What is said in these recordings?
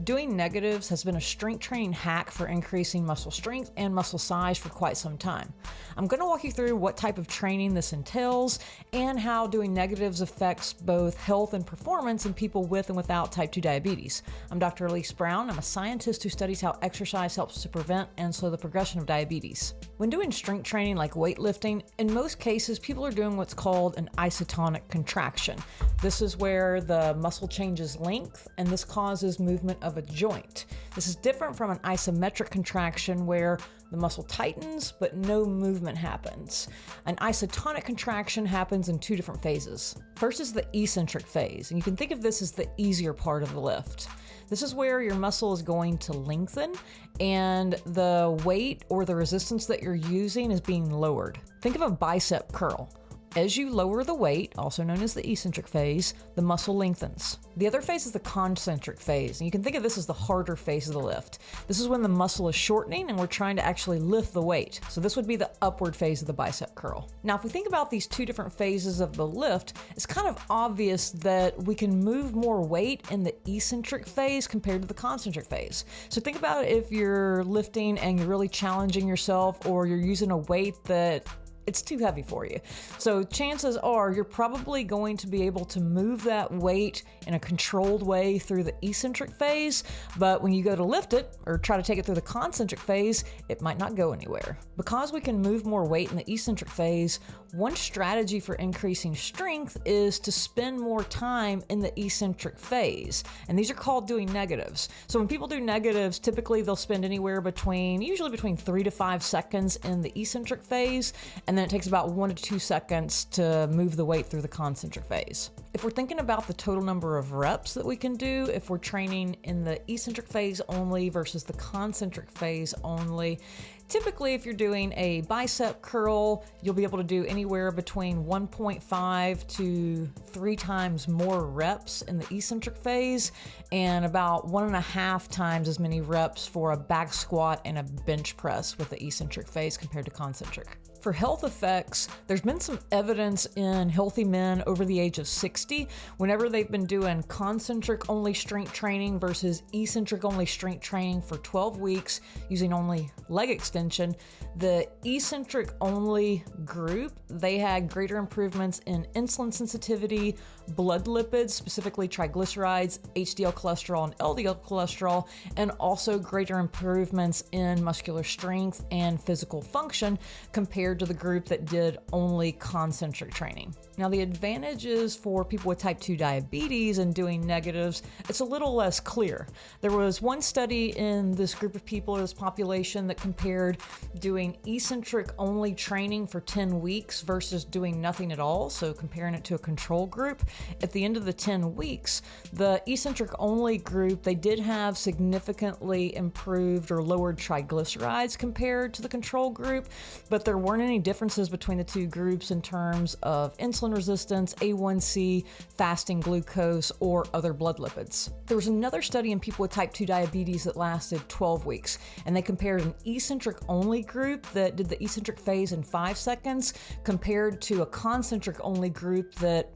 Doing negatives has been a strength training hack for increasing muscle strength and muscle size for quite some time. I'm going to walk you through what type of training this entails and how doing negatives affects both health and performance in people with and without type 2 diabetes. I'm Dr. Elise Brown. I'm a scientist who studies how exercise helps to prevent and slow the progression of diabetes. When doing strength training like weightlifting, in most cases people are doing what's called an isotonic contraction. This is where the muscle changes length and this causes movement of a joint. This is different from an isometric contraction where the muscle tightens but no movement happens. An isotonic contraction happens in two different phases. First is the eccentric phase, and you can think of this as the easier part of the lift. This is where your muscle is going to lengthen and the weight or the resistance that you're using is being lowered. Think of a bicep curl. As you lower the weight, also known as the eccentric phase, the muscle lengthens. The other phase is the concentric phase, and you can think of this as the harder phase of the lift. This is when the muscle is shortening and we're trying to actually lift the weight. So this would be the upward phase of the bicep curl. Now, if we think about these two different phases of the lift, it's kind of obvious that we can move more weight in the eccentric phase compared to the concentric phase. So think about it if you're lifting and you're really challenging yourself or you're using a weight that it's too heavy for you. So chances are you're probably going to be able to move that weight in a controlled way through the eccentric phase, but when you go to lift it or try to take it through the concentric phase, it might not go anywhere. Because we can move more weight in the eccentric phase, one strategy for increasing strength is to spend more time in the eccentric phase. And these are called doing negatives. So when people do negatives, typically they'll spend usually between 3 to 5 seconds in the eccentric phase, and then it takes about 1 to 2 seconds to move the weight through the concentric phase. If we're thinking about the total number of reps that we can do, if we're training in the eccentric phase only versus the concentric phase only, typically if you're doing a bicep curl, you'll be able to do anywhere between 1.5 to 3 times more reps in the eccentric phase and about 1.5 times as many reps for a back squat and a bench press with the eccentric phase compared to concentric. For health effects, there's been some evidence in healthy men over the age of 60, whenever they've been doing concentric-only strength training versus eccentric-only strength training for 12 weeks using only leg extension, the eccentric-only group, they had greater improvements in insulin sensitivity, blood lipids, specifically triglycerides, HDL cholesterol, and LDL cholesterol, and also greater improvements in muscular strength and physical function compared to the group that did only concentric training. Now, the advantages for people with type 2 diabetes and doing negatives, it's a little less clear. There was one study in this group of people, this population, that compared doing eccentric only training for 10 weeks versus doing nothing at all, so comparing it to a control group. At the end of the 10 weeks, the eccentric only group, they did have significantly improved or lowered triglycerides compared to the control group, but there weren't any differences between the two groups in terms of insulin resistance, A1C, fasting glucose, or other blood lipids. There was another study in people with type 2 diabetes that lasted 12 weeks, and they compared an eccentric only group that did the eccentric phase in 5 seconds compared to a concentric only group that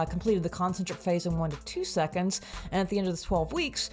completed the concentric phase in 1 to 2 seconds. And at the end of the 12 weeks,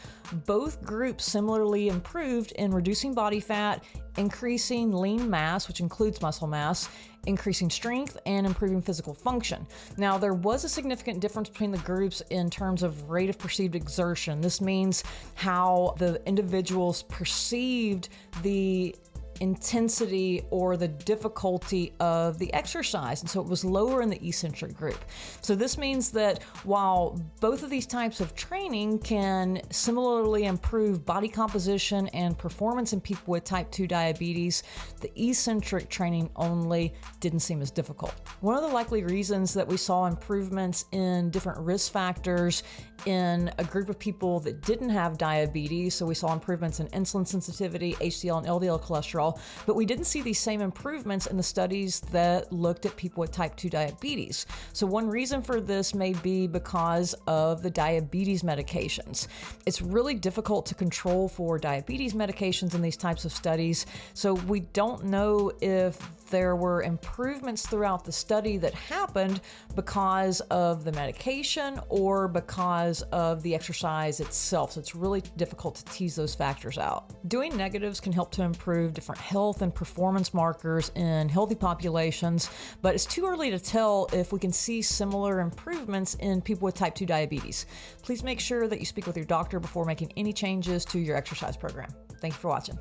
both groups similarly improved in reducing body fat, increasing lean mass, which includes muscle mass, increasing strength, and improving physical function. Now, there was a significant difference between the groups in terms of rate of perceived exertion. This means how the individuals perceived the intensity or the difficulty of the exercise. And so it was lower in the eccentric group. So this means that while both of these types of training can similarly improve body composition and performance in people with type 2 diabetes, the eccentric training only didn't seem as difficult. One of the likely reasons that we saw improvements in different risk factors in a group of people that didn't have diabetes, so we saw improvements in insulin sensitivity, HDL and LDL cholesterol, well, but we didn't see these same improvements in the studies that looked at people with type 2 diabetes. So one reason for this may be because of the diabetes medications. It's really difficult to control for diabetes medications in these types of studies, so we don't know if there were improvements throughout the study that happened because of the medication or because of the exercise itself. So it's really difficult to tease those factors out. Doing negatives can help to improve different health and performance markers in healthy populations, but it's too early to tell if we can see similar improvements in people with type 2 diabetes. Please make sure that you speak with your doctor before making any changes to your exercise program. Thank you for watching.